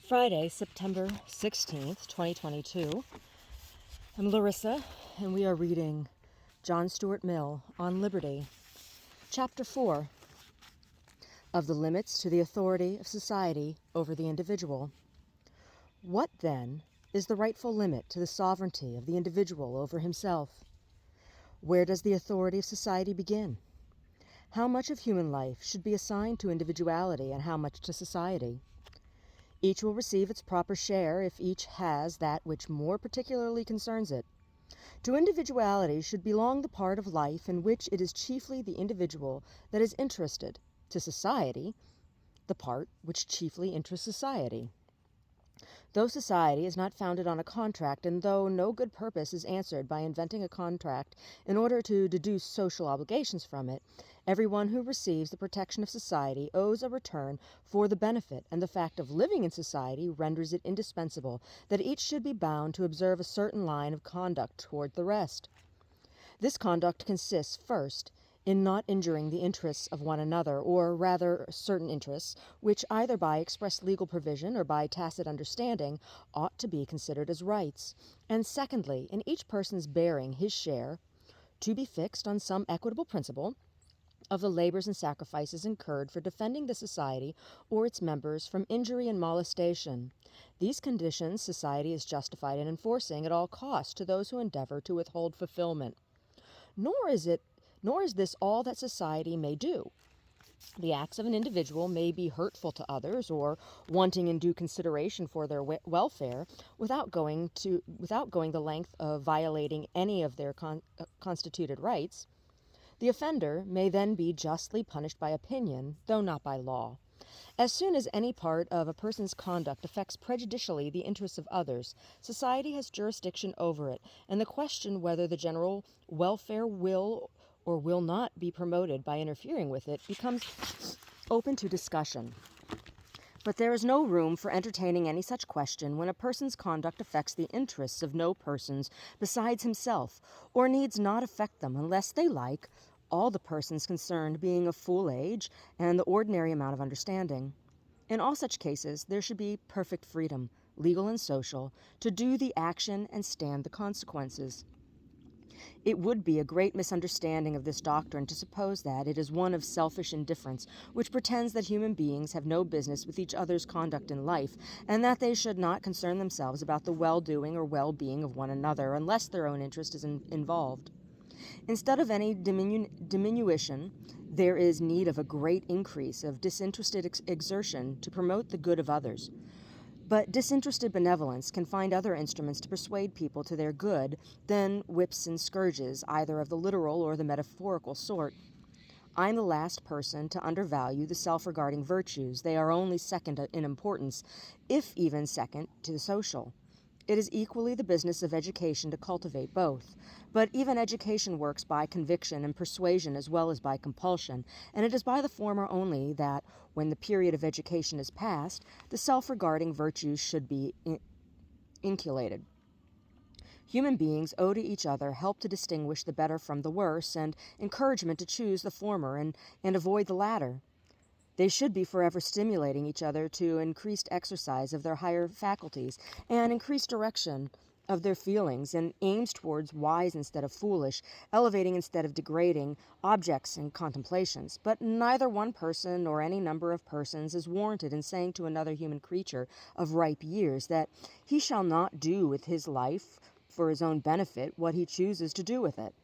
Friday, September 16th, 2022. I'm Larissa, and we are reading John Stuart Mill on Liberty, Chapter 4 of the Limits to the Authority of Society over the Individual. What, then, is the rightful limit to the sovereignty of the individual over himself? Where does the authority of society begin? How much of human life should be assigned to individuality and how much to society? Each will receive its proper share if each has that which more particularly concerns it. To individuality should belong the part of life in which it is chiefly the individual that is interested. To society, the part which chiefly interests society. Though society is not founded on a contract, and though no good purpose is answered by inventing a contract in order to deduce social obligations from it, everyone who receives the protection of society owes a return for the benefit, and the fact of living in society renders it indispensable that each should be bound to observe a certain line of conduct toward the rest. This conduct consists, first, in not injuring the interests of one another, or rather certain interests, which either by express legal provision or by tacit understanding ought to be considered as rights, and secondly, in each person's bearing his share, to be fixed on some equitable principle, of the labors and sacrifices incurred for defending the society or its members from injury and molestation. These conditions society is justified in enforcing at all costs to those who endeavor to withhold fulfillment. Nor is this all that society may do. The acts of an individual may be hurtful to others or wanting in due consideration for their welfare without going the length of violating any of their constituted rights. The offender may then be justly punished by opinion, though not by law. As soon as any part of a person's conduct affects prejudicially the interests of others, society has jurisdiction over it, and the question whether the general welfare will or will not be promoted by interfering with it becomes open to discussion. But there is no room for entertaining any such question when a person's conduct affects the interests of no persons besides himself, or needs not affect them unless they like, all the persons concerned being of full age and the ordinary amount of understanding. In all such cases, there should be perfect freedom, legal and social, to do the action and stand the consequences. It would be a great misunderstanding of this doctrine to suppose that it is one of selfish indifference, which pretends that human beings have no business with each other's conduct in life, and that they should not concern themselves about the well-doing or well-being of one another unless their own interest is involved. Instead of any diminution, there is need of a great increase of disinterested exertion to promote the good of others. But disinterested benevolence can find other instruments to persuade people to their good than whips and scourges, either of the literal or the metaphorical sort. I am the last person to undervalue the self-regarding virtues. They are only second in importance, if even second, to the social. It is equally the business of education to cultivate both. But even education works by conviction and persuasion as well as by compulsion, and it is by the former only that, when the period of education is past, the self-regarding virtues should be inculcated. Human beings owe to each other help to distinguish the better from the worse, and encouragement to choose the former and avoid the latter. They should be forever stimulating each other to increased exercise of their higher faculties and increased direction of their feelings, and aims towards wise instead of foolish, elevating instead of degrading objects and contemplations. But neither one person nor any number of persons is warranted in saying to another human creature of ripe years that he shall not do with his life for his own benefit what he chooses to do with it.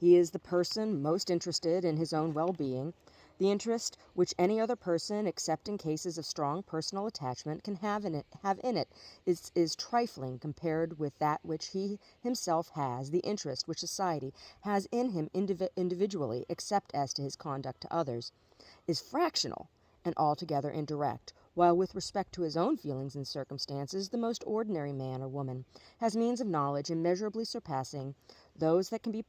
He is the person most interested in his own well-being. The interest which any other person, except in cases of strong personal attachment, can have in it is trifling compared with that which he himself has. The interest which society has in him individually, except as to his conduct to others, is fractional and altogether indirect, while with respect to his own feelings and circumstances, the most ordinary man or woman has means of knowledge immeasurably surpassing those that can be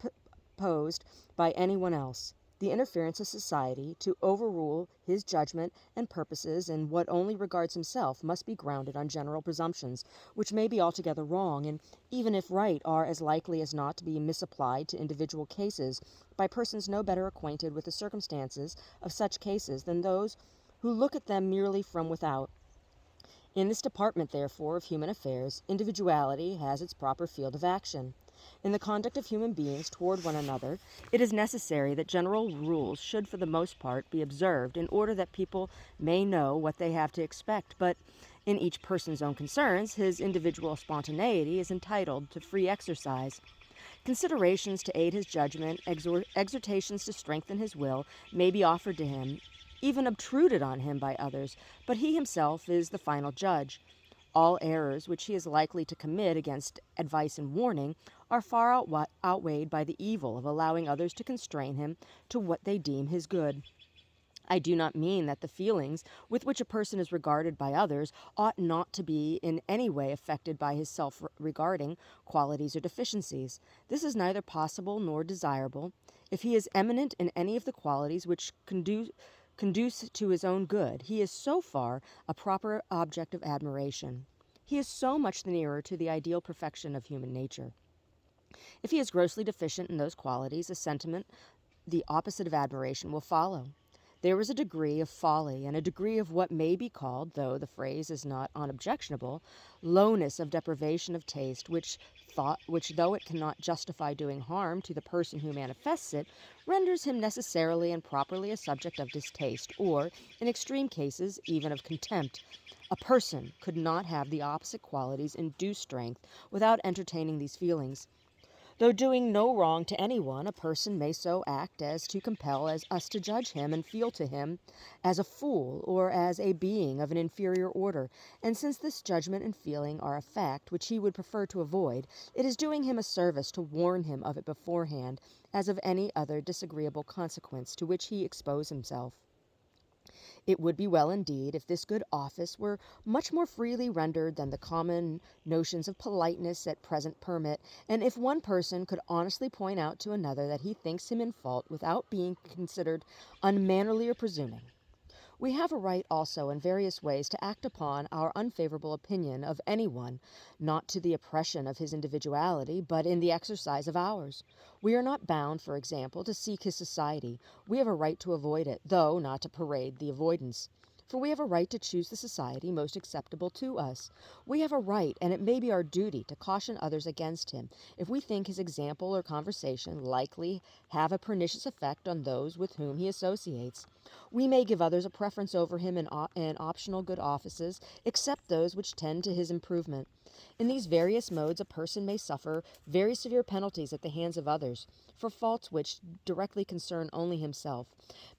posed by anyone else. The interference of society to overrule his judgment and purposes in what only regards himself must be grounded on general presumptions, which may be altogether wrong, and even if right, are as likely as not to be misapplied to individual cases by persons no better acquainted with the circumstances of such cases than those who look at them merely from without. In this department, therefore, of human affairs, individuality has its proper field of action. In the conduct of human beings toward one another, it is necessary that general rules should for the most part be observed in order that people may know what they have to expect, but in each person's own concerns, his individual spontaneity is entitled to free exercise. Considerations to aid his judgment, exhortations to strengthen his will may be offered to him, even obtruded on him by others, but he himself is the final judge. All errors which he is likely to commit against advice and warning are far outweighed by the evil of allowing others to constrain him to what they deem his good. I do not mean that the feelings with which a person is regarded by others ought not to be in any way affected by his self-regarding qualities or deficiencies. This is neither possible nor desirable. If he is eminent in any of the qualities which conduce to his own good, he is so far a proper object of admiration. He is so much the nearer to the ideal perfection of human nature. If he is grossly deficient in those qualities, a sentiment the opposite of admiration will follow. There is a degree of folly and a degree of what may be called, though the phrase is not unobjectionable, lowness of deprivation of taste, which though it cannot justify doing harm to the person who manifests it, renders him necessarily and properly a subject of distaste, or, in extreme cases, even of contempt. A person could not have the opposite qualities in due strength without entertaining these feelings. Though doing no wrong to anyone, a person may so act as to compel us to judge him and feel to him as a fool or as a being of an inferior order, and since this judgment and feeling are a fact which he would prefer to avoid, it is doing him a service to warn him of it beforehand, as of any other disagreeable consequence to which he expose himself. It would be well indeed if this good office were much more freely rendered than the common notions of politeness at present permit, and if one person could honestly point out to another that he thinks him in fault without being considered unmannerly or presuming. We have a right also in various ways to act upon our unfavorable opinion of anyone, not to the oppression of his individuality, but in the exercise of ours. We are not bound, for example, to seek his society. We have a right to avoid it, though not to parade the avoidance. For we have a right to choose the society most acceptable to us. We have a right, and it may be our duty, to caution others against him, if we think his example or conversation likely have a pernicious effect on those with whom he associates. We may give others a preference over him in optional good offices, except those which tend to his improvement. In these various modes a person may suffer very severe penalties at the hands of others, for faults which directly concern only himself.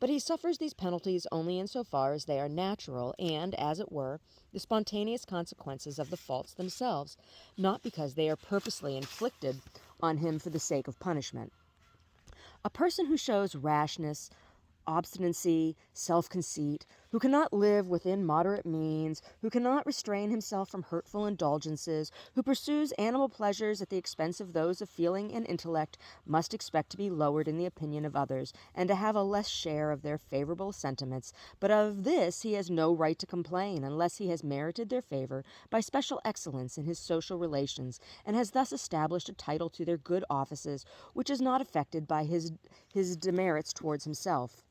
But he suffers these penalties only in so far as they are natural and, as it were, the spontaneous consequences of the faults themselves, not because they are purposely inflicted on him for the sake of punishment. A person who shows rashness, obstinacy, self-conceit, who cannot live within moderate means, who cannot restrain himself from hurtful indulgences, who pursues animal pleasures at the expense of those of feeling and intellect, must expect to be lowered in the opinion of others, and to have a less share of their favorable sentiments, but of this he has no right to complain, unless he has merited their favor by special excellence in his social relations, and has thus established a title to their good offices, which is not affected by his demerits towards himself.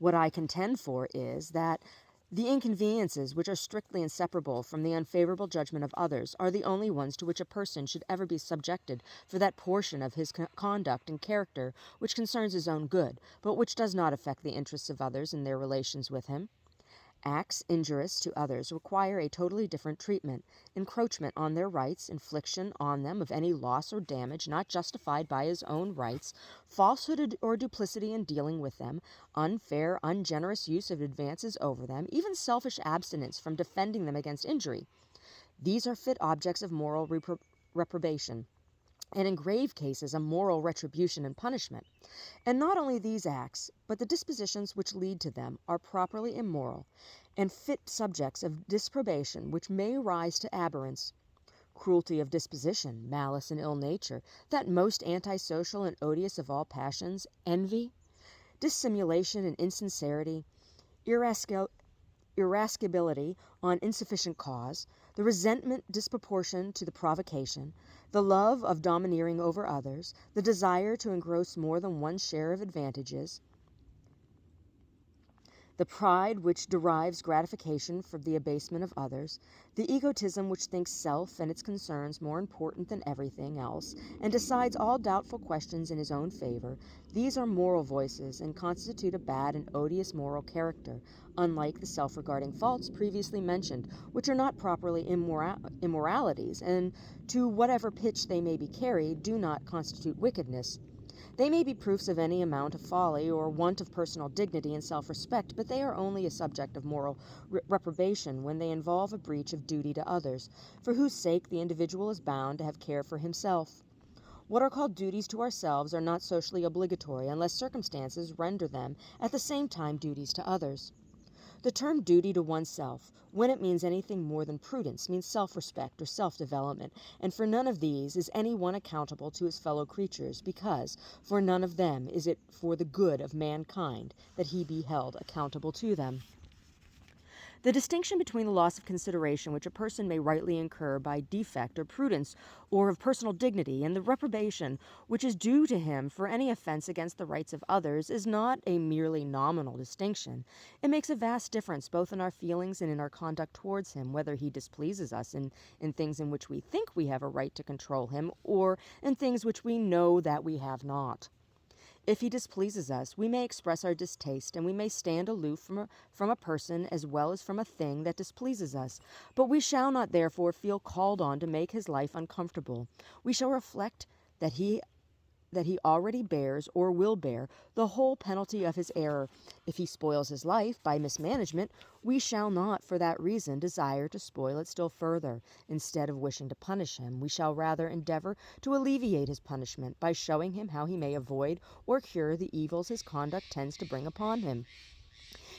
What I contend for is that the inconveniences which are strictly inseparable from the unfavorable judgment of others are the only ones to which a person should ever be subjected for that portion of his conduct and character which concerns his own good, but which does not affect the interests of others in their relations with him. Acts injurious to others require a totally different treatment. Encroachment on their rights, infliction on them of any loss or damage not justified by his own rights, falsehood or duplicity in dealing with them, unfair, ungenerous use of advances over them, even selfish abstinence from defending them against injury. These are fit objects of moral reprobation, and in grave cases a moral retribution and punishment. And not only these acts, but the dispositions which lead to them, are properly immoral, and fit subjects of disprobation which may rise to abhorrence. Cruelty of disposition, malice and ill nature, that most antisocial and odious of all passions, envy, dissimulation and insincerity, irascibility on insufficient cause, the resentment disproportioned to the provocation, the love of domineering over others, the desire to engross more than one's share of advantages, the pride which derives gratification from the abasement of others, the egotism which thinks self and its concerns more important than everything else, and decides all doubtful questions in his own favor, these are moral voices and constitute a bad and odious moral character, unlike the self-regarding faults previously mentioned, which are not properly immoralities, and to whatever pitch they may be carried, do not constitute wickedness. They may be proofs of any amount of folly or want of personal dignity and self-respect, but they are only a subject of moral reprobation when they involve a breach of duty to others, for whose sake the individual is bound to have care for himself. What are called duties to ourselves are not socially obligatory unless circumstances render them at the same time duties to others. The term duty to oneself, when it means anything more than prudence, means self-respect or self-development, and for none of these is any one accountable to his fellow creatures, because for none of them is it for the good of mankind that he be held accountable to them. The distinction between the loss of consideration which a person may rightly incur by defect or prudence or of personal dignity and the reprobation which is due to him for any offense against the rights of others is not a merely nominal distinction. It makes a vast difference both in our feelings and in our conduct towards him, whether he displeases us in things in which we think we have a right to control him or in things which we know that we have not. If he displeases us, we may express our distaste, and we may stand aloof from a person as well as from a thing that displeases us. But we shall not therefore feel called on to make his life uncomfortable. We shall reflect that he already bears or will bear the whole penalty of his error. If he spoils his life by mismanagement, we shall not for that reason desire to spoil it still further. Instead of wishing to punish him, we shall rather endeavor to alleviate his punishment by showing him how he may avoid or cure the evils his conduct tends to bring upon him.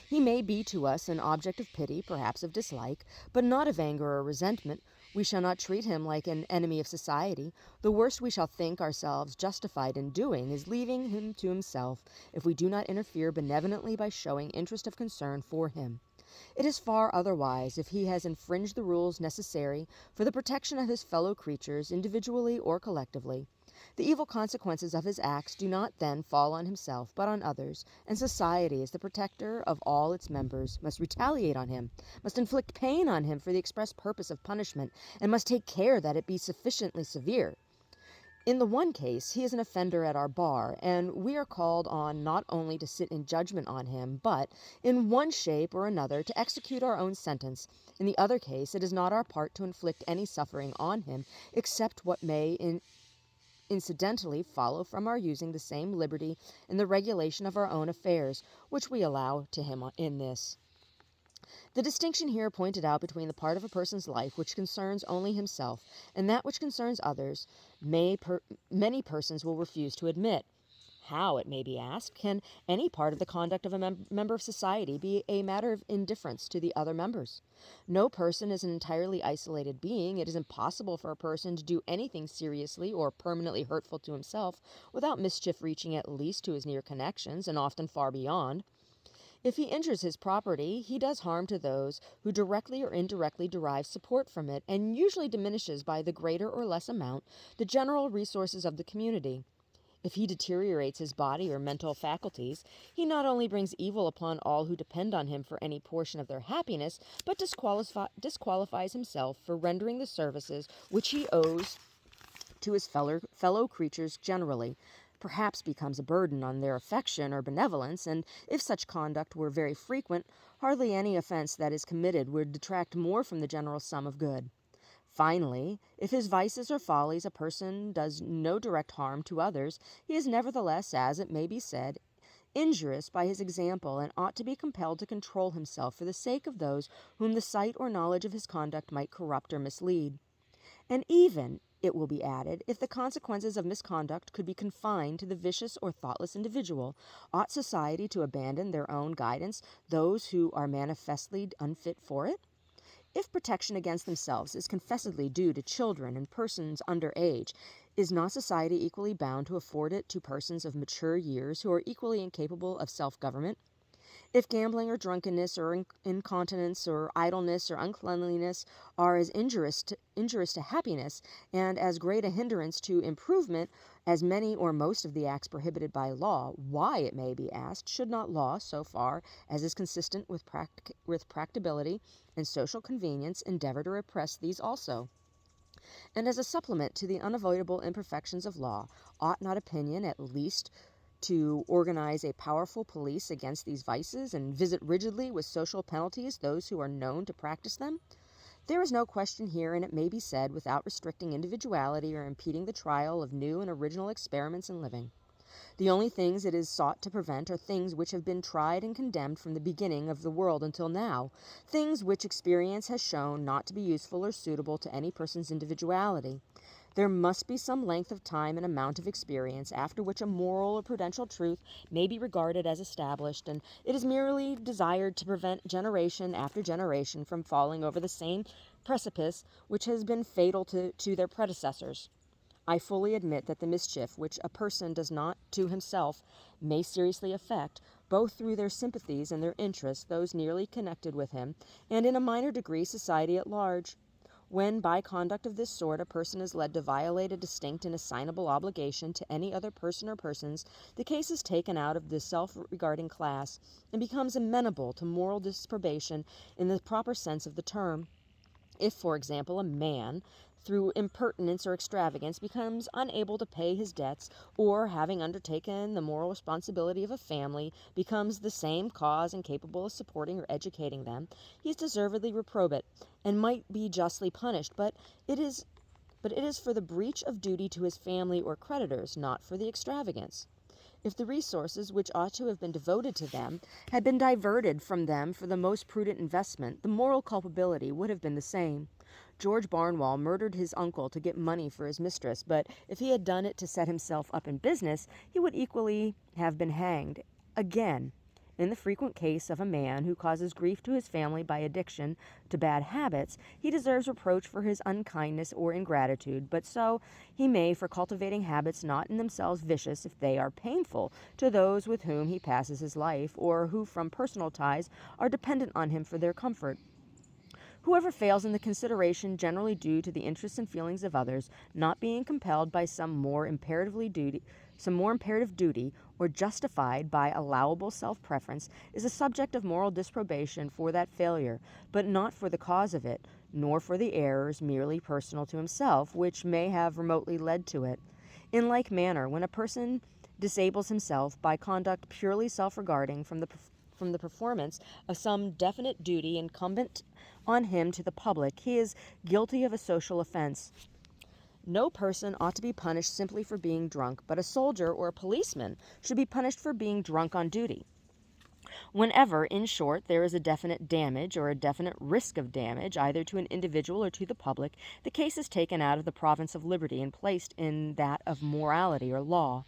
He may be to us an object of pity, perhaps of dislike, but not of anger or resentment. We shall not treat him like an enemy of society. The worst we shall think ourselves justified in doing is leaving him to himself, if we do not interfere benevolently by showing interest of concern for him. It is far otherwise if he has infringed the rules necessary for the protection of his fellow creatures, individually or collectively. The evil consequences of his acts do not then fall on himself, but on others, and society, as the protector of all its members, must retaliate on him, must inflict pain on him for the express purpose of punishment, and must take care that it be sufficiently severe. In the one case, he is an offender at our bar, and we are called on not only to sit in judgment on him, but, in one shape or another, to execute our own sentence. In the other case, it is not our part to inflict any suffering on him, except what may incidentally follow from our using the same liberty in the regulation of our own affairs, which we allow to him in this. The distinction here pointed out between the part of a person's life which concerns only himself and that which concerns others, many persons will refuse to admit. How, it may be asked, can any part of the conduct of a member of society be a matter of indifference to the other members? No person is an entirely isolated being. It is impossible for a person to do anything seriously or permanently hurtful to himself without mischief reaching at least to his near connections, and often far beyond. If he injures his property, he does harm to those who directly or indirectly derive support from it, and usually diminishes by the greater or less amount the general resources of the community. If he deteriorates his body or mental faculties, he not only brings evil upon all who depend on him for any portion of their happiness, but disqualifies himself for rendering the services which he owes to his fellow creatures generally, perhaps becomes a burden on their affection or benevolence, and if such conduct were very frequent, hardly any offense that is committed would detract more from the general sum of good. Finally, if his vices or follies a person does no direct harm to others, he is nevertheless, as it may be said, injurious by his example, and ought to be compelled to control himself for the sake of those whom the sight or knowledge of his conduct might corrupt or mislead. And even, it will be added, if the consequences of misconduct could be confined to the vicious or thoughtless individual, ought society to abandon their own guidance those who are manifestly unfit for it? If protection against themselves is confessedly due to children and persons under age, is not society equally bound to afford it to persons of mature years who are equally incapable of self-government? If gambling or drunkenness or incontinence or idleness or uncleanliness are as injurious to happiness and as great a hindrance to improvement as many or most of the acts prohibited by law, why, it may be asked, should not law, so far as is consistent with practicability and social convenience, endeavor to repress these also? And as a supplement to the unavoidable imperfections of law, ought not opinion at least to organize a powerful police against these vices and visit rigidly with social penalties those who are known to practice them? There is no question here, and it may be said without restricting individuality or impeding the trial of new and original experiments in living. The only things it is sought to prevent are things which have been tried and condemned from the beginning of the world until now, things which experience has shown not to be useful or suitable to any person's individuality. There must be some length of time and amount of experience after which a moral or prudential truth may be regarded as established, and it is merely desired to prevent generation after generation from falling over the same precipice which has been fatal to their predecessors. I fully admit that the mischief which a person does not to himself may seriously affect, both through their sympathies and their interests, those nearly connected with him, and in a minor degree society at large. When, by conduct of this sort, a person is led to violate a distinct and assignable obligation to any other person or persons, the case is taken out of the self-regarding class, and becomes amenable to moral disprobation in the proper sense of the term. If, for example, a man, through impertinence or extravagance, becomes unable to pay his debts, or, having undertaken the moral responsibility of a family, becomes the same cause incapable of supporting or educating them, he is deservedly reprobate, and might be justly punished, but it is for the breach of duty to his family or creditors, not for the extravagance. If the resources which ought to have been devoted to them had been diverted from them for the most prudent investment, the moral culpability would have been the same. George Barnwell murdered his uncle to get money for his mistress, but if he had done it to set himself up in business, he would equally have been hanged. Again, in the frequent case of a man who causes grief to his family by addiction to bad habits, he deserves reproach for his unkindness or ingratitude, but so he may for cultivating habits not in themselves vicious if they are painful to those with whom he passes his life, or who from personal ties are dependent on him for their comfort. Whoever fails in the consideration generally due to the interests and feelings of others, not being compelled by some more imperative duty, or justified by allowable self-preference, is a subject of moral disprobation for that failure, but not for the cause of it, nor for the errors merely personal to himself, which may have remotely led to it. In like manner, when a person disables himself by conduct purely self-regarding from the performance of some definite duty incumbent on him to the public, he is guilty of a social offense. No person ought to be punished simply for being drunk, but a soldier or a policeman should be punished for being drunk on duty. Whenever, in short, there is a definite damage or a definite risk of damage, either to an individual or to the public, the case is taken out of the province of liberty and placed in that of morality or law.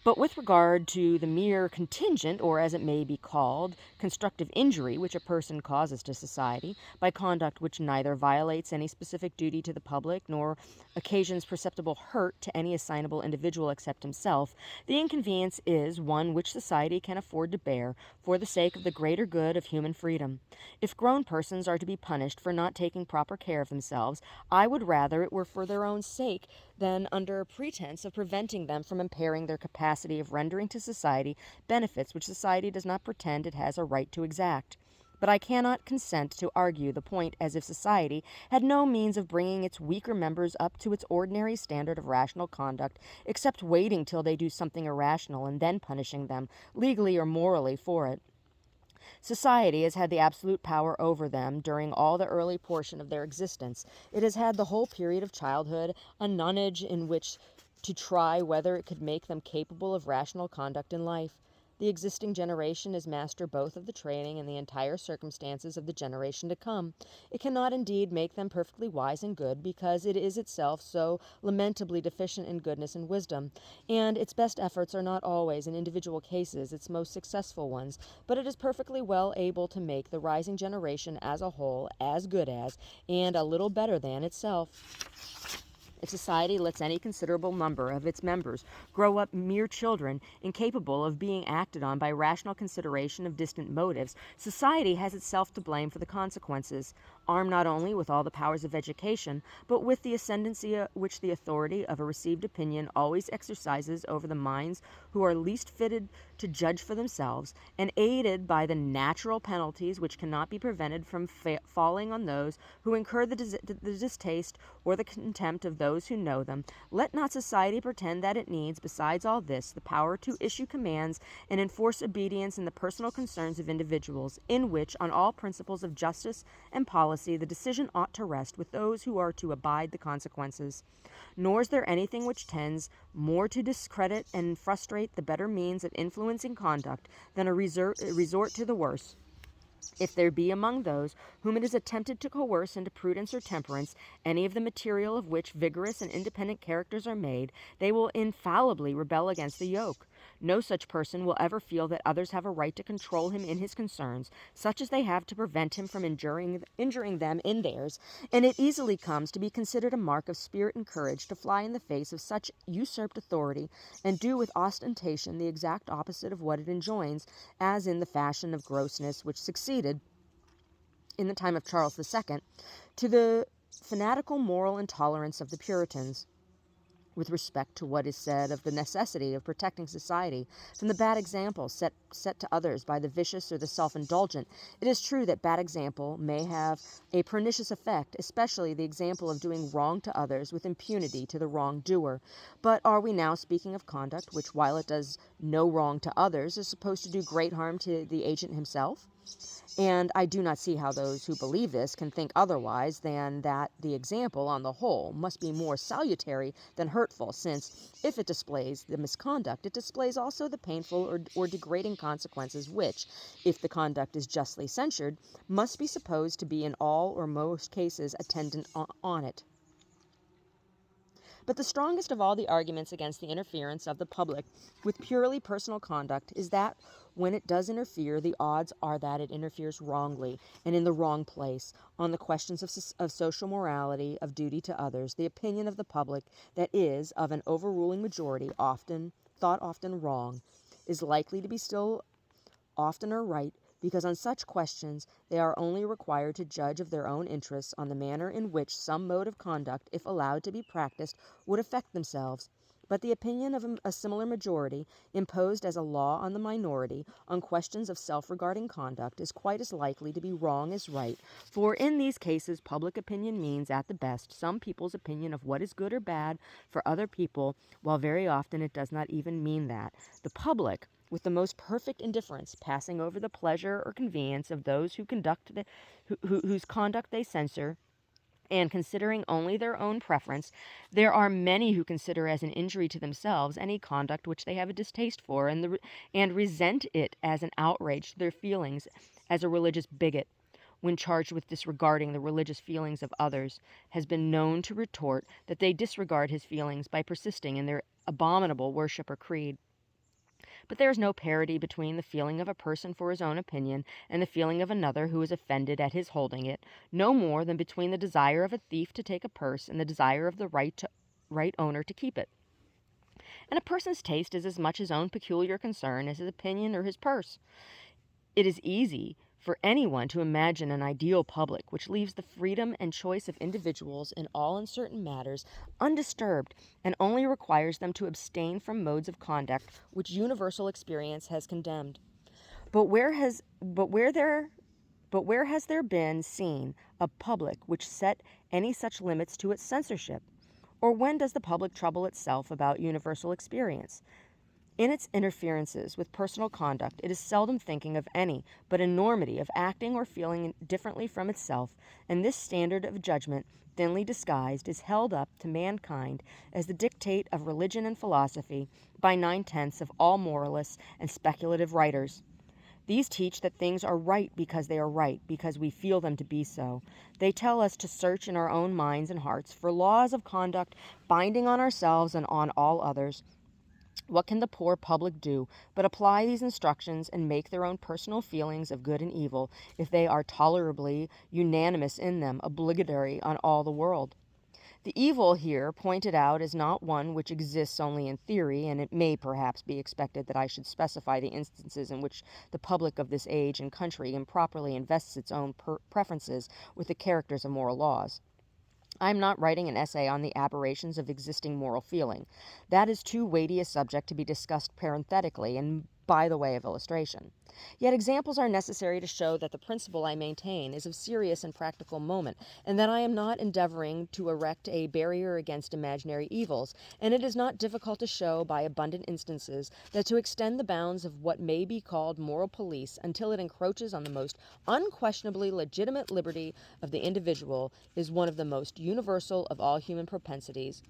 But with regard to the mere contingent, or as it may be called, constructive injury which a person causes to society, by conduct which neither violates any specific duty to the public, nor occasions perceptible hurt to any assignable individual except himself, the inconvenience is one which society can afford to bear for the sake of the greater good of human freedom. If grown persons are to be punished for not taking proper care of themselves, I would rather it were for their own sake than under pretense of preventing them from impairing their capacity of rendering to society benefits which society does not pretend it has a right to exact. But I cannot consent to argue the point as if society had no means of bringing its weaker members up to its ordinary standard of rational conduct, except waiting till they do something irrational and then punishing them, legally or morally, for it. Society has had the absolute power over them during all the early portion of their existence. It has had the whole period of childhood, a nonage in which to try whether it could make them capable of rational conduct in life. The existing generation is master both of the training and the entire circumstances of the generation to come. It cannot indeed make them perfectly wise and good, because it is itself so lamentably deficient in goodness and wisdom, and its best efforts are not always, in individual cases, its most successful ones, but it is perfectly well able to make the rising generation as a whole as good as, and a little better than, itself. If society lets any considerable number of its members grow up mere children, incapable of being acted on by rational consideration of distant motives, society has itself to blame for the consequences. Armed not only with all the powers of education, but with the ascendancy which the authority of a received opinion always exercises over the minds who are least fitted to judge for themselves, and aided by the natural penalties which cannot be prevented from falling on those who incur the distaste or the contempt of those who know them, let not society pretend that it needs, besides all this, the power to issue commands and enforce obedience in the personal concerns of individuals, in which, on all principles of justice and policy, the decision ought to rest with those who are to abide the consequences. Nor is there anything which tends more to discredit and frustrate the better means of influencing conduct than a resort to the worse. If there be among those whom it is attempted to coerce into prudence or temperance any of the material of which vigorous and independent characters are made, they will infallibly rebel against the yoke. No such person will ever feel that others have a right to control him in his concerns, such as they have to prevent him from injuring them in theirs, and it easily comes to be considered a mark of spirit and courage to fly in the face of such usurped authority, and do with ostentation the exact opposite of what it enjoins, as in the fashion of grossness which succeeded, in the time of Charles II, to the fanatical moral intolerance of the Puritans. With respect to what is said of the necessity of protecting society from the bad example set to others by the vicious or the self-indulgent, it is true that bad example may have a pernicious effect, especially the example of doing wrong to others with impunity to the wrongdoer. But are we now speaking of conduct which, while it does no wrong to others, is supposed to do great harm to the agent himself? And I do not see how those who believe this can think otherwise than that the example, on the whole, must be more salutary than hurtful, since, if it displays the misconduct, it displays also the painful or degrading consequences which, if the conduct is justly censured, must be supposed to be in all or most cases attendant on it. But the strongest of all the arguments against the interference of the public with purely personal conduct is that when it does interfere, the odds are that it interferes wrongly and in the wrong place. On the questions of social morality, of duty to others, the opinion of the public that is of an overruling majority, often wrong, is likely to be still oftener right, because on such questions they are only required to judge of their own interests on the manner in which some mode of conduct, if allowed to be practiced, would affect themselves. But the opinion of a similar majority, imposed as a law on the minority, on questions of self-regarding conduct, is quite as likely to be wrong as right, for in these cases public opinion means, at the best, some people's opinion of what is good or bad for other people, while very often it does not even mean that. The public, with the most perfect indifference, passing over the pleasure or convenience of those whose conduct they censure, and considering only their own preference, there are many who consider as an injury to themselves any conduct which they have a distaste for, and resent it as an outrage to their feelings, as a religious bigot, when charged with disregarding the religious feelings of others, has been known to retort that they disregard his feelings by persisting in their abominable worship or creed. But there is no parity between the feeling of a person for his own opinion and the feeling of another who is offended at his holding it, no more than between the desire of a thief to take a purse and the desire of the right owner to keep it. And a person's taste is as much his own peculiar concern as his opinion or his purse. It is easy for anyone to imagine an ideal public which leaves the freedom and choice of individuals in all uncertain matters undisturbed, and only requires them to abstain from modes of conduct which universal experience has condemned. But where has there been seen a public which set any such limits to its censorship? Or when does the public trouble itself about universal experience? In its interferences with personal conduct, it is seldom thinking of any but enormity of acting or feeling differently from itself, and this standard of judgment, thinly disguised, is held up to mankind as the dictate of religion and philosophy by 9/10 of all moralists and speculative writers. These teach that things are right because they are right, because we feel them to be so. They tell us to search in our own minds and hearts for laws of conduct binding on ourselves and on all others. What can the poor public do but apply these instructions and make their own personal feelings of good and evil, if they are tolerably unanimous in them, obligatory on all the world? The evil here pointed out is not one which exists only in theory, and it may perhaps be expected that I should specify the instances in which the public of this age and country improperly invests its own preferences with the characters of moral laws. I am not writing an essay on the aberrations of existing moral feeling. That is too weighty a subject to be discussed parenthetically and by the way of illustration. Yet examples are necessary to show that the principle I maintain is of serious and practical moment, and that I am not endeavoring to erect a barrier against imaginary evils, and it is not difficult to show by abundant instances that to extend the bounds of what may be called moral police until it encroaches on the most unquestionably legitimate liberty of the individual is one of the most universal of all human propensities.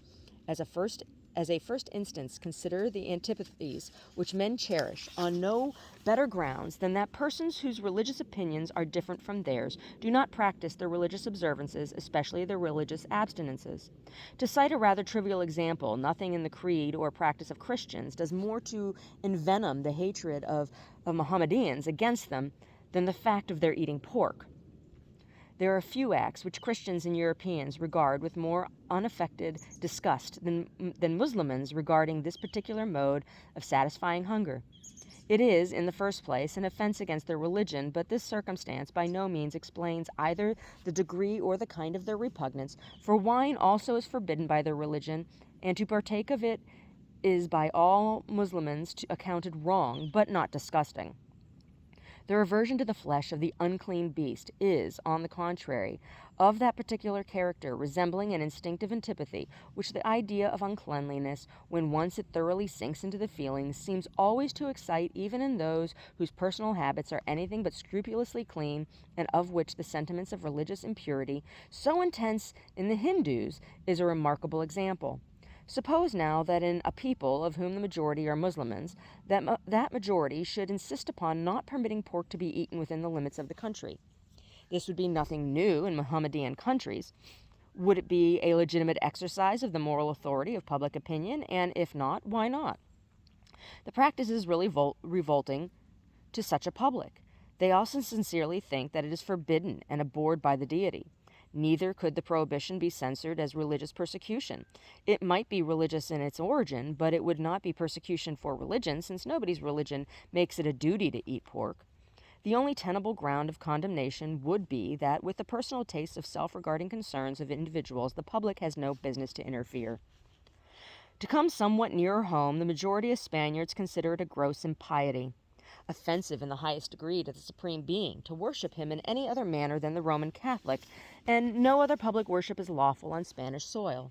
As a first instance, consider the antipathies which men cherish on no better grounds than that persons whose religious opinions are different from theirs do not practice their religious observances, especially their religious abstinences. To cite a rather trivial example, nothing in the creed or practice of Christians does more to envenom the hatred of Mohammedans against them than the fact of their eating pork. There are few acts which Christians and Europeans regard with more unaffected disgust than Muslimans regarding this particular mode of satisfying hunger. It is, in the first place, an offense against their religion, but this circumstance by no means explains either the degree or the kind of their repugnance, for wine also is forbidden by their religion, and to partake of it is by all Muslimans accounted wrong, but not disgusting. Their aversion to the flesh of the unclean beast is, on the contrary, of that particular character, resembling an instinctive antipathy, which the idea of uncleanliness, when once it thoroughly sinks into the feelings, seems always to excite even in those whose personal habits are anything but scrupulously clean, and of which the sentiments of religious impurity, so intense in the Hindus, is a remarkable example. Suppose now that in a people of whom the majority are Muslimans, that majority should insist upon not permitting pork to be eaten within the limits of the country. This would be nothing new in Mohammedan countries. Would it be a legitimate exercise of the moral authority of public opinion? And if not, why not? The practice is really revolting to such a public. They also sincerely think that it is forbidden and abhorred by the deity. Neither could the prohibition be censored as religious persecution. It might be religious in its origin, but it would not be persecution for religion, since nobody's religion makes it a duty to eat pork. The only tenable ground of condemnation would be that, with the personal tastes of self-regarding concerns of individuals, the public has no business to interfere. To come somewhat nearer home, the majority of Spaniards consider it a gross impiety, offensive in the highest degree to the Supreme Being, to worship him in any other manner than the Roman Catholic, and no other public worship is lawful on Spanish soil.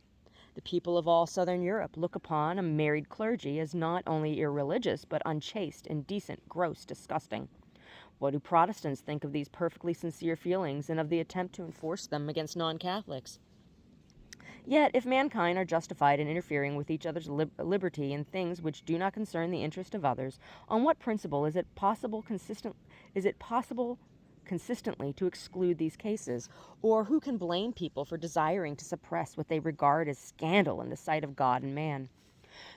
The people of all southern Europe look upon a married clergy as not only irreligious, but unchaste, indecent, gross, disgusting. What do Protestants think of these perfectly sincere feelings and of the attempt to enforce them against non-Catholics? Yet, if mankind are justified in interfering with each other's liberty in things which do not concern the interest of others, on what principle is it possible consistently to exclude these cases? Or who can blame people for desiring to suppress what they regard as scandal in the sight of God and man?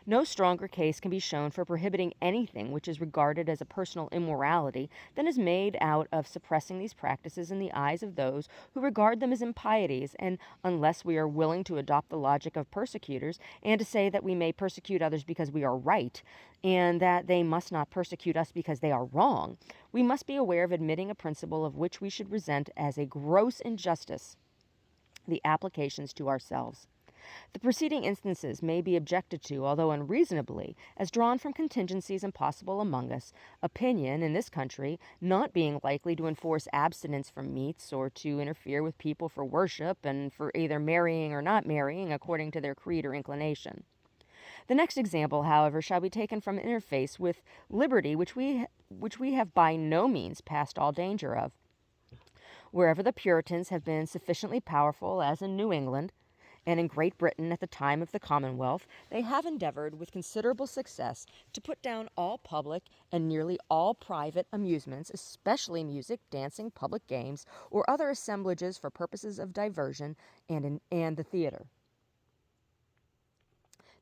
No stronger case can be shown for prohibiting anything which is regarded as a personal immorality than is made out of suppressing these practices in the eyes of those who regard them as impieties, and unless we are willing to adopt the logic of persecutors, and to say that we may persecute others because we are right, and that they must not persecute us because they are wrong, we must be aware of admitting a principle of which we should resent as a gross injustice the applications to ourselves. The preceding instances may be objected to, although unreasonably, as drawn from contingencies impossible among us, opinion, in this country, not being likely to enforce abstinence from meats, or to interfere with people for worship, and for either marrying or not marrying, according to their creed or inclination. The next example, however, shall be taken from an interface with liberty which we have by no means passed all danger of. Wherever the Puritans have been sufficiently powerful, as in New England, and in Great Britain at the time of the Commonwealth, they have endeavored with considerable success to put down all public and nearly all private amusements, especially music, dancing, public games, or other assemblages for purposes of diversion, and the theater.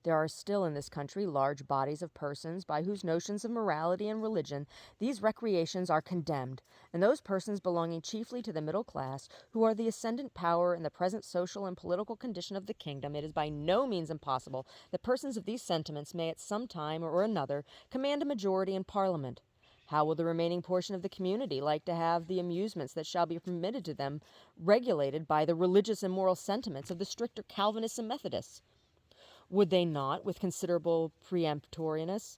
There are still in this country large bodies of persons by whose notions of morality and religion these recreations are condemned, and those persons belonging chiefly to the middle class, who are the ascendant power in the present social and political condition of the kingdom, it is by no means impossible that persons of these sentiments may at some time or another command a majority in Parliament. How will the remaining portion of the community like to have the amusements that shall be permitted to them regulated by the religious and moral sentiments of the stricter Calvinists and Methodists? Would they not, with considerable peremptoriness,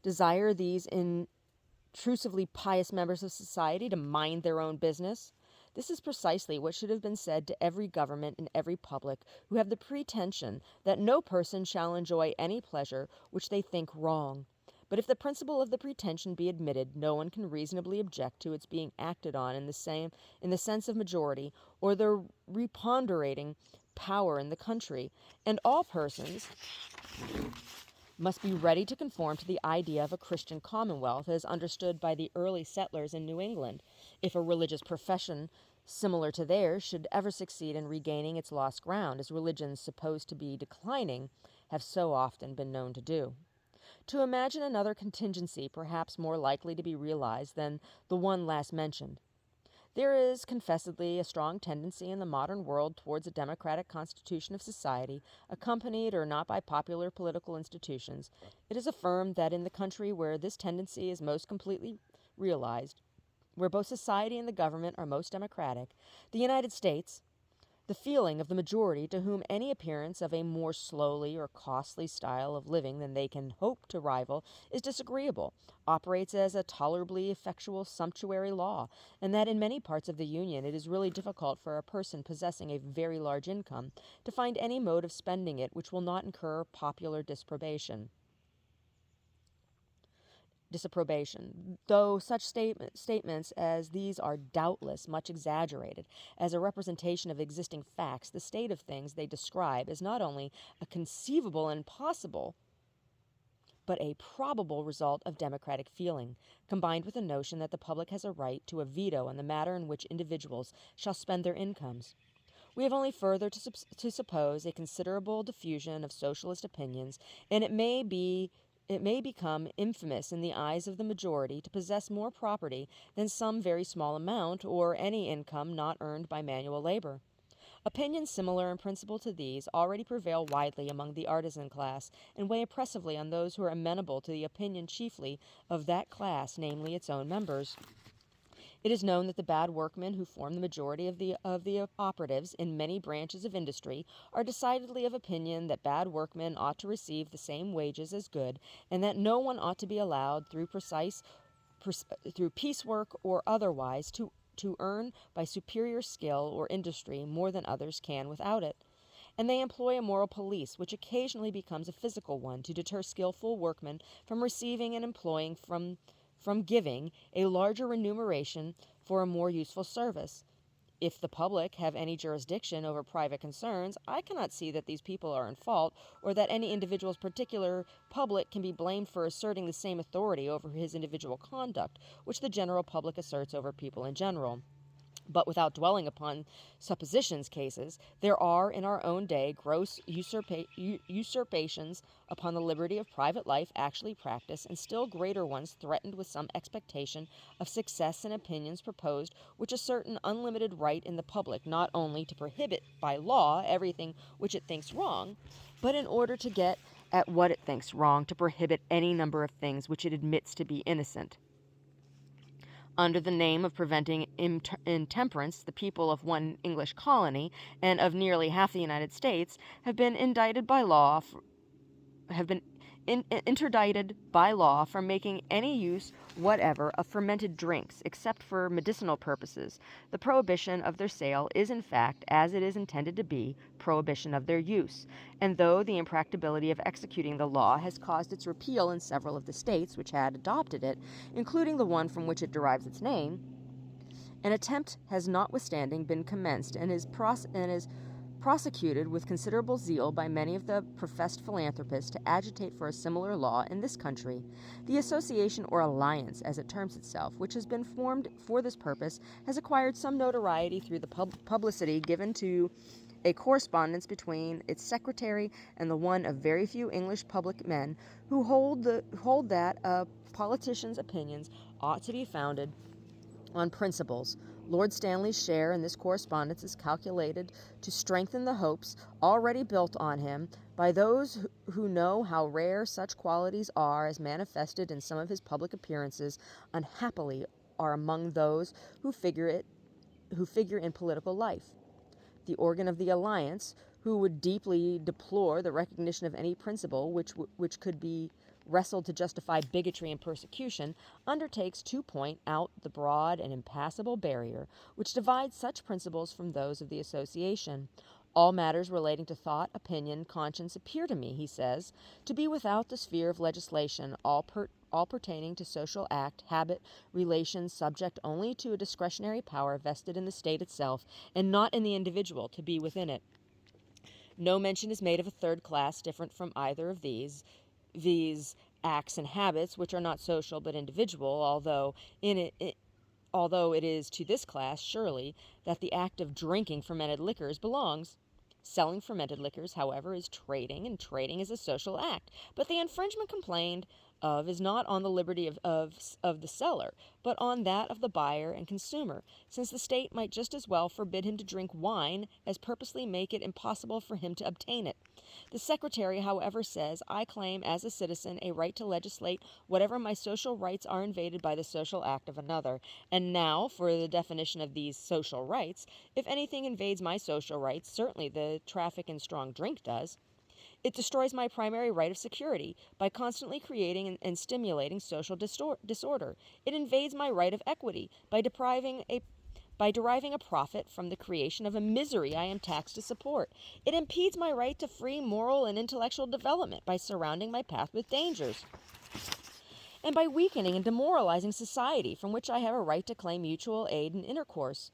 desire these intrusively pious members of society to mind their own business? This is precisely what should have been said to every government and every public who have the pretension that no person shall enjoy any pleasure which they think wrong. But if the principle of the pretension be admitted, no one can reasonably object to its being acted on in the sense of majority, or the preponderating power in the country, and all persons must be ready to conform to the idea of a Christian commonwealth as understood by the early settlers in New England, if a religious profession similar to theirs should ever succeed in regaining its lost ground, as religions supposed to be declining have so often been known to do. To imagine another contingency perhaps more likely to be realized than the one last mentioned. There is confessedly a strong tendency in the modern world towards a democratic constitution of society, accompanied or not by popular political institutions. It is affirmed that in the country where this tendency is most completely realized, where both society and the government are most democratic, the United States, the feeling of the majority to whom any appearance of a more slowly or costly style of living than they can hope to rival is disagreeable, operates as a tolerably effectual sumptuary law, and that in many parts of the Union it is really difficult for a person possessing a very large income to find any mode of spending it which will not incur popular disapprobation, though such statements as these are doubtless much exaggerated. As a representation of existing facts, the state of things they describe is not only a conceivable and possible, but a probable result of democratic feeling, combined with the notion that the public has a right to a veto on the matter in which individuals shall spend their incomes. We have only further to suppose a considerable diffusion of socialist opinions, and it may become infamous in the eyes of the majority to possess more property than some very small amount, or any income not earned by manual labor. Opinions similar in principle to these already prevail widely among the artisan class, and weigh oppressively on those who are amenable to the opinion chiefly of that class, namely its own members. It is known that the bad workmen who form the majority of the operatives in many branches of industry are decidedly of opinion that bad workmen ought to receive the same wages as good, and that no one ought to be allowed through piecework or otherwise to earn by superior skill or industry more than others can without it. And they employ a moral police, which occasionally becomes a physical one, to deter skillful workmen from receiving and employing from giving a larger remuneration for a more useful service. If the public have any jurisdiction over private concerns, I cannot see that these people are in fault, or that any individual's particular public can be blamed for asserting the same authority over his individual conduct, which the general public asserts over people in general. But without dwelling upon suppositions cases, there are in our own day gross usurpations upon the liberty of private life actually practiced, and still greater ones threatened with some expectation of success in opinions proposed which assert an unlimited right in the public, not only to prohibit by law everything which it thinks wrong, but in order to get at what it thinks wrong, to prohibit any number of things which it admits to be innocent. Under the name of preventing intemperance, the people of one English colony and of nearly half the United States have been interdicted by law from making any use whatever of fermented drinks, except for medicinal purposes. The prohibition of their sale is, in fact, as it is intended to be, prohibition of their use. And though the impracticability of executing the law has caused its repeal in several of the states which had adopted it, including the one from which it derives its name, an attempt has notwithstanding been commenced, and is prosecuted with considerable zeal by many of the professed philanthropists to agitate for a similar law in this country. The association or alliance, as it terms itself, which has been formed for this purpose, has acquired some notoriety through the publicity given to a correspondence between its secretary and the one of very few English public men who hold that a politician's opinions ought to be founded on principles. Lord Stanley's share in this correspondence is calculated to strengthen the hopes already built on him by those who know how rare such qualities are as manifested in some of his public appearances, unhappily are among those who figure in political life. The organ of the alliance, who would deeply deplore the recognition of any principle which could be wrestled to justify bigotry and persecution, undertakes to point out the broad and impassable barrier which divides such principles from those of the association. All matters relating to thought, opinion, conscience appear to me, he says, to be without the sphere of legislation, all pertaining to social act, habit, relations, subject only to a discretionary power vested in the state itself, and not in the individual, to be within it. No mention is made of a third class different from either of these acts and habits, which are not social but individual, although it is to this class, surely, that the act of drinking fermented liquors belongs. Selling fermented liquors, however, is trading, and trading is a social act. But the infringement complained of is not on the liberty of the seller, but on that of the buyer and consumer, since the state might just as well forbid him to drink wine as purposely make it impossible for him to obtain it. The secretary, however, says, I claim as a citizen a right to legislate whatever my social rights are invaded by the social act of another. And now, for the definition of these social rights, if anything invades my social rights, certainly the traffic in strong drink does. It destroys my primary right of security by constantly creating and stimulating social disorder. It invades my right of equity by deriving a profit from the creation of a misery I am taxed to support. It impedes my right to free moral and intellectual development by surrounding my path with dangers, and by weakening and demoralizing society from which I have a right to claim mutual aid and intercourse.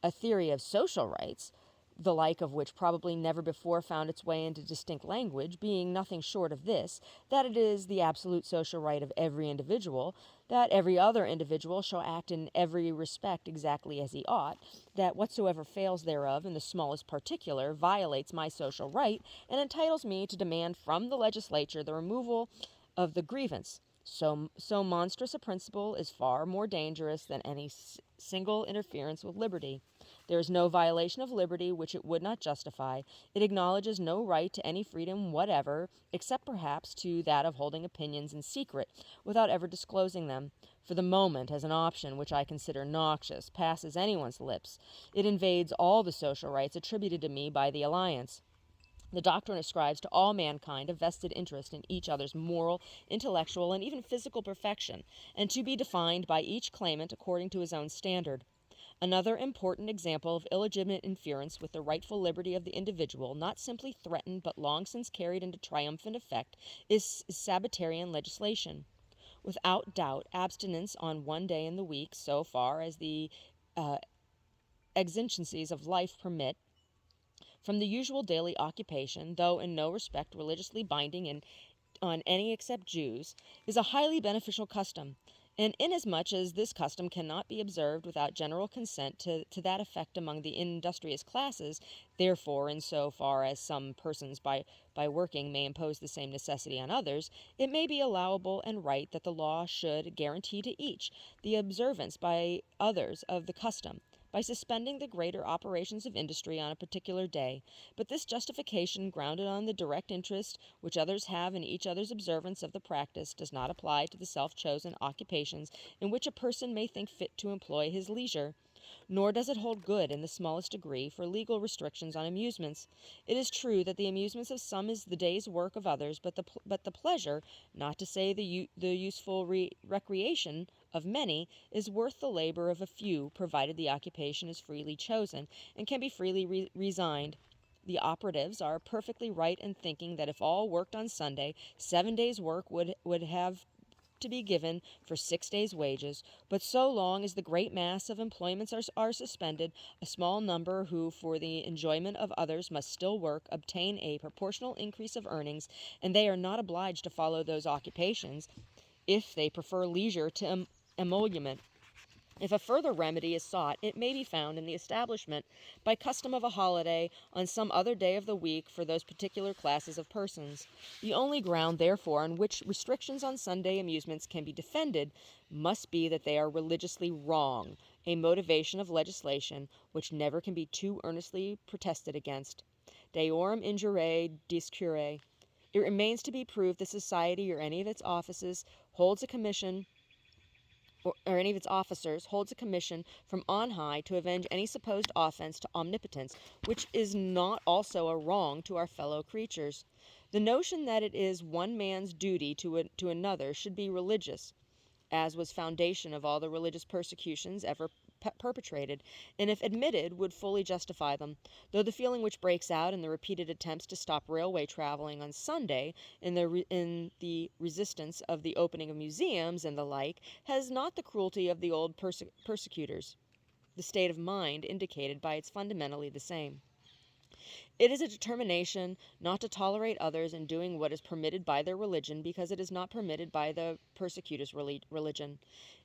A theory of social rights, the like of which probably never before found its way into distinct language, being nothing short of this, that it is the absolute social right of every individual, that every other individual shall act in every respect exactly as he ought, that whatsoever fails thereof in the smallest particular violates my social right, and entitles me to demand from the legislature the removal of the grievance. So monstrous a principle is far more dangerous than any single interference with liberty. There is no violation of liberty which it would not justify. It acknowledges no right to any freedom whatever, except perhaps to that of holding opinions in secret, without ever disclosing them. For the moment, as an option which I consider noxious, passes anyone's lips, it invades all the social rights attributed to me by the alliance. The doctrine ascribes to all mankind a vested interest in each other's moral, intellectual, and even physical perfection, and to be defined by each claimant according to his own standard. Another important example of illegitimate interference with the rightful liberty of the individual, not simply threatened but long since carried into triumphant effect, is Sabbatarian legislation. Without doubt, abstinence on one day in the week, so far as the exigencies of life permit, from the usual daily occupation, though in no respect religiously binding on any except Jews, is a highly beneficial custom. And inasmuch as this custom cannot be observed without general consent to that effect among the industrious classes, therefore, in so far as some persons by working may impose the same necessity on others, it may be allowable and right that the law should guarantee to each the observance by others of the custom, by suspending the greater operations of industry on a particular day. But this justification, grounded on the direct interest which others have in each other's observance of the practice, does not apply to the self-chosen occupations in which a person may think fit to employ his leisure. Nor does it hold good in the smallest degree for legal restrictions on amusements. It is true that the amusements of some is the day's work of others, but the pleasure, not to say the useful recreation of many, is worth the labor of a few, provided the occupation is freely chosen and can be freely resigned. The operatives are perfectly right in thinking that if all worked on Sunday, 7 days' work would have to be given for 6 days' wages, but so long as the great mass of employments are suspended, a small number who, for the enjoyment of others, must still work, obtain a proportional increase of earnings, and they are not obliged to follow those occupations if they prefer leisure to emolument. If a further remedy is sought, it may be found in the establishment by custom of a holiday on some other day of the week for those particular classes of persons. The only ground, therefore, on which restrictions on Sunday amusements can be defended must be that they are religiously wrong, a motivation of legislation which never can be too earnestly protested against. Deorum injuriae discurre. It remains to be proved that society or any of its offices holds a commission or any of its officers holds a commission from on high to avenge any supposed offense to omnipotence, which is not also a wrong to our fellow creatures. The notion that it is one man's duty to another should be religious, as was foundation of all the religious persecutions ever perpetrated, and if admitted would fully justify them, though the feeling which breaks out in the repeated attempts to stop railway traveling on Sunday, in the resistance of the opening of museums and the like, has not the cruelty of the old persecutors, the state of mind indicated by its fundamentally the same. It is a determination not to tolerate others in doing what is permitted by their religion because it is not permitted by the persecutor's religion.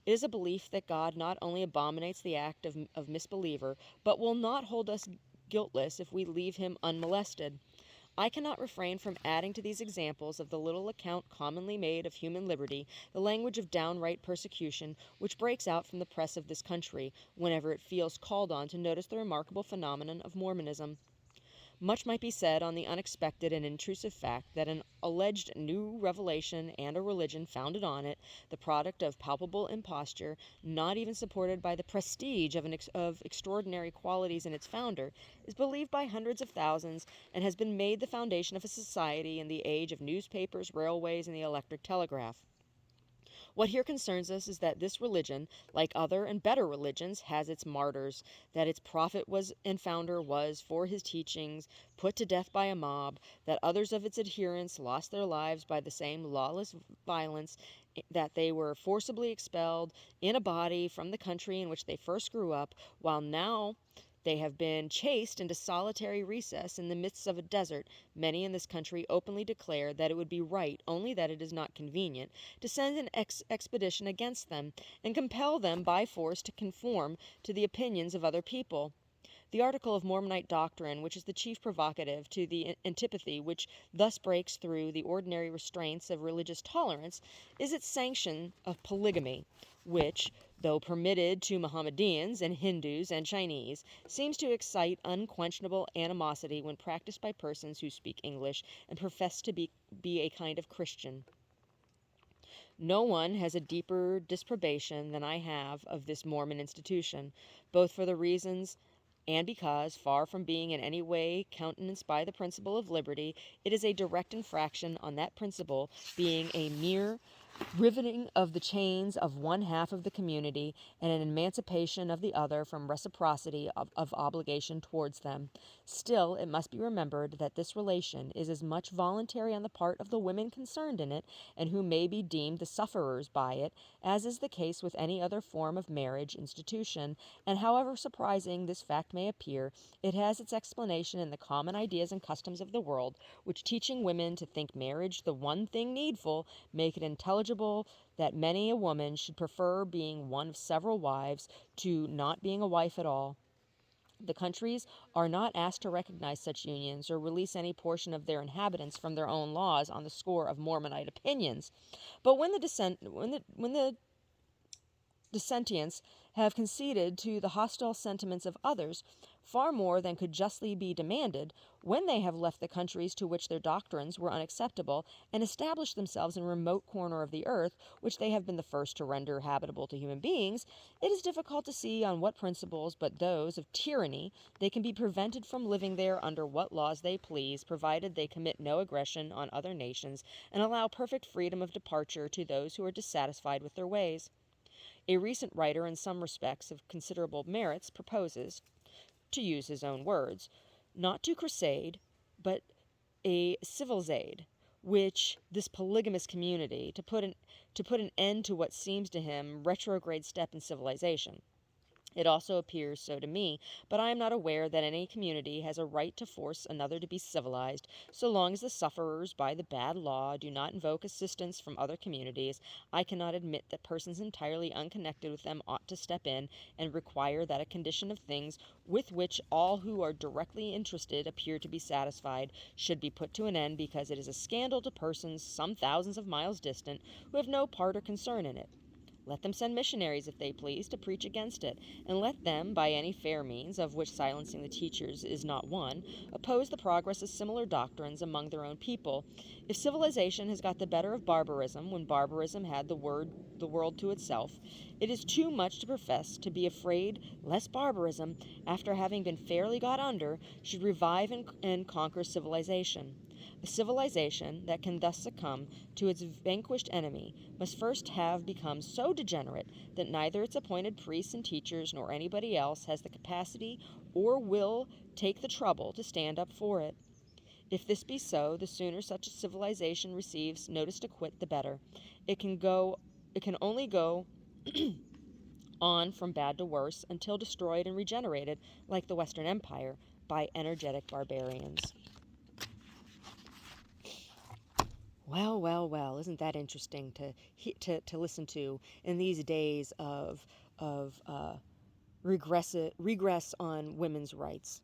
It is a belief that God not only abominates the act of misbeliever, but will not hold us guiltless if we leave him unmolested. I cannot refrain from adding to these examples of the little account commonly made of human liberty the language of downright persecution which breaks out from the press of this country whenever it feels called on to notice the remarkable phenomenon of Mormonism. Much might be said on the unexpected and intrusive fact that an alleged new revelation and a religion founded on it, the product of palpable imposture, not even supported by the prestige of extraordinary qualities in its founder, is believed by hundreds of thousands and has been made the foundation of a society in the age of newspapers, railways, and the electric telegraph. What here concerns us is that this religion, like other and better religions, has its martyrs, that its prophet and founder was, for his teachings, put to death by a mob, that others of its adherents lost their lives by the same lawless violence, that they were forcibly expelled in a body from the country in which they first grew up, while now they have been chased into solitary recess in the midst of a desert. Many in this country openly declare that it would be right, only that it is not convenient, to send an expedition against them, and compel them by force to conform to the opinions of other people. The article of Mormonite doctrine, which is the chief provocative to the antipathy which thus breaks through the ordinary restraints of religious tolerance, is its sanction of polygamy, which, though permitted to Mohammedans and Hindus and Chinese, seems to excite unquenchable animosity when practiced by persons who speak English and profess to be a kind of Christian. No one has a deeper disprobation than I have of this Mormon institution, both for the reasons and because, far from being in any way countenanced by the principle of liberty, it is a direct infraction on that principle, being a mere riveting of the chains of one half of the community and an emancipation of the other from reciprocity of obligation towards them. Still, it must be remembered that this relation is as much voluntary on the part of the women concerned in it, and who may be deemed the sufferers by it, as is the case with any other form of marriage institution, and however surprising this fact may appear, it has its explanation in the common ideas and customs of the world, which, teaching women to think marriage the one thing needful, make it intelligible that many a woman should prefer being one of several wives to not being a wife at all. The countries are not asked to recognize such unions or release any portion of their inhabitants from their own laws on the score of Mormonite opinions. But when the dissentients have conceded to the hostile sentiments of others far more than could justly be demanded, when they have left the countries to which their doctrines were unacceptable and established themselves in a remote corner of the earth, which they have been the first to render habitable to human beings, it is difficult to see on what principles but those of tyranny they can be prevented from living there under what laws they please, provided they commit no aggression on other nations and allow perfect freedom of departure to those who are dissatisfied with their ways. A recent writer, in some respects of considerable merits, proposes, to use his own words, not to crusade, but a civilizade, which this polygamous community to put an end to what seems to him retrograde step in civilization. It also appears so to me, but I am not aware that any community has a right to force another to be civilized, so long as the sufferers by the bad law do not invoke assistance from other communities. I cannot admit that persons entirely unconnected with them ought to step in and require that a condition of things with which all who are directly interested appear to be satisfied should be put to an end, because it is a scandal to persons some thousands of miles distant who have no part or concern in it. Let them send missionaries, if they please, to preach against it, and let them, by any fair means, of which silencing the teachers is not one, oppose the progress of similar doctrines among their own people. If civilization has got the better of barbarism when barbarism had the world to itself, it is too much to profess to be afraid lest barbarism, after having been fairly got under, should revive and conquer civilization. A civilization that can thus succumb to its vanquished enemy must first have become so degenerate that neither its appointed priests and teachers nor anybody else has the capacity or will take the trouble to stand up for it. If this be so, the sooner such a civilization receives notice to quit, the better. It can only go on from bad to worse until destroyed and regenerated, like the Western Empire, by energetic barbarians. Well, well, well! Isn't that interesting to listen to in these days of regress on women's rights?